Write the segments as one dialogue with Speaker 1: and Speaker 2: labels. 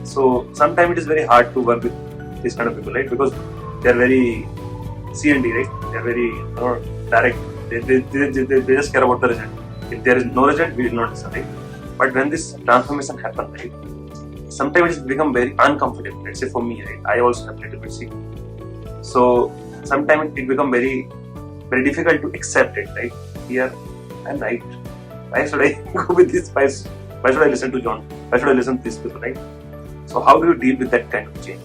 Speaker 1: So sometimes it is very hard to work with this kind of people, right? Because they are very C&D, right? They are very direct. They just care about the result. If there is no result, we will not listen, right? But when this transformation happens, right, sometimes it becomes very uncomfortable. Let's say for me, right, I also have little bit sick. So sometimes it becomes very, very difficult to accept it, right? Here, I'm right. Why should I go with this? Why should I listen to John? Why should I listen to these people, right? So how do you deal with that kind of change?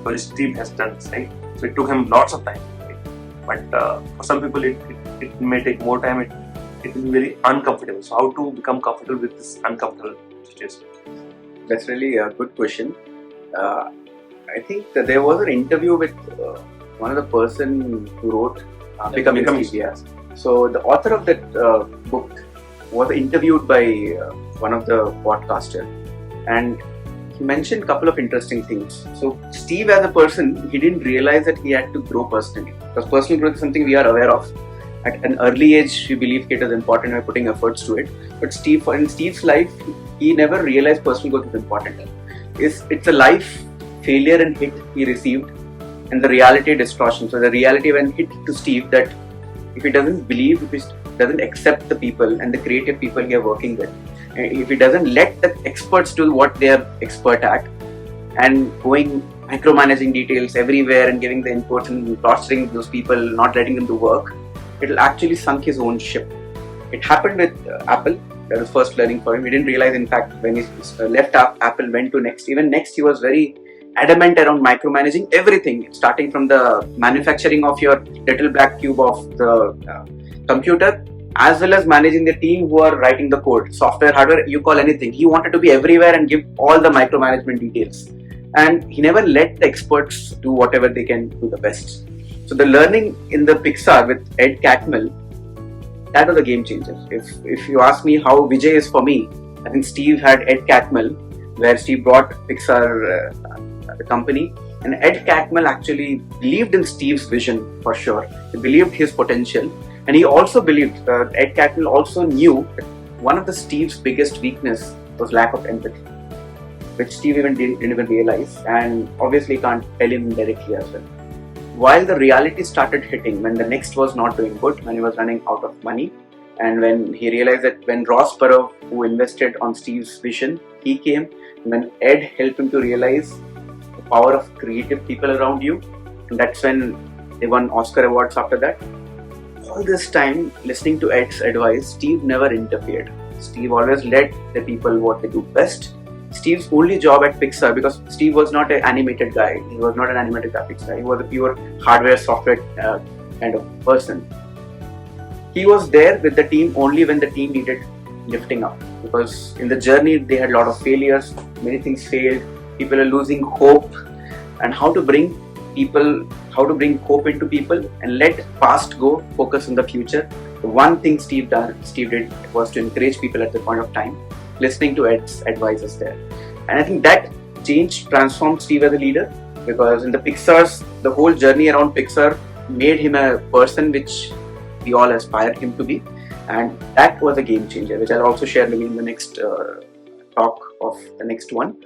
Speaker 1: Because Steve has done this, right? So it took him lots of time, right? But for some people it may take more time. It will be very uncomfortable. So how to become comfortable with this uncomfortable situation?
Speaker 2: That's really a good question. I think that there was an interview with one of the person who wrote Becoming Steve. Yeah. So the author of that book was interviewed by one of the podcasters, and he mentioned a couple of interesting things. So Steve as a person, he didn't realize that he had to grow personally, because personal growth is something we are aware of. At an early age, we believe it is important by putting efforts to it. But in Steve's life, he never realized personal growth is important. It's a life failure and hit he received, and the reality distortion. So the reality when hit to Steve, that if he doesn't believe, if he doesn't accept the people and the creative people he are working with, if he doesn't let the experts do what they are expert at, and going micromanaging details everywhere and giving the inputs and torturing those people, not letting them do work, it will actually sunk his own ship. It happened with Apple. That was first learning for him. He didn't realize, in fact, when he left Apple, went to Next. Even Next, he was very adamant around micromanaging everything, starting from the manufacturing of your little black cube of the computer, as well as managing the team who are writing the code, software, hardware, you call anything. He wanted to be everywhere and give all the micromanagement details. And he never let the experts do whatever they can do the best. So the learning in the Pixar with Ed Catmull, that was a game changer. If you ask me how Vijay is for me, I think Steve had Ed Catmull, where Steve brought Pixar the company, and Ed Catmull actually believed in Steve's vision for sure. He believed his potential, and he also believed Ed Catmull also knew that one of the Steve's biggest weakness was lack of empathy, which Steve didn't even realize, and obviously can't tell him directly as well. While the reality started hitting, when the Next was not doing good, when he was running out of money, and when he realized that when Ross Perot, who invested on Steve's vision, he came, and when Ed helped him to realize the power of creative people around you, and that's when they won Oscar awards after that. All this time, listening to Ed's advice, Steve never interfered. Steve always let the people what they do best. Steve's only job at Pixar, because Steve was not an animated guy, he was not an animated graphics guy, he was a pure hardware, software kind of person. He was there with the team only when the team needed lifting up, because in the journey they had a lot of failures, many things failed, people are losing hope, and how to bring hope into people and let past go, focus on the future. The one thing Steve did was to encourage people at the point of time, listening to Ed's advices there. And I think that change transformed Steve as a leader, because in the whole journey around Pixar made him a person which we all aspired him to be. And that was a game changer, which I'll also share maybe in the next talk of the next one.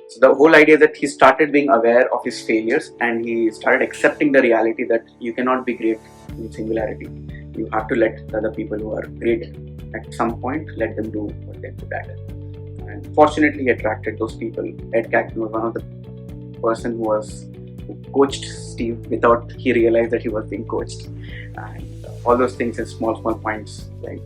Speaker 2: So the whole idea that he started being aware of his failures, and he started accepting the reality that you cannot be great in singularity. You have to let the other people who are great at some point, let them do what they're good at. And fortunately, he attracted those people. Ed Catmull was one of the person who coached Steve without he realized that he was being coached. And all those things in small points, like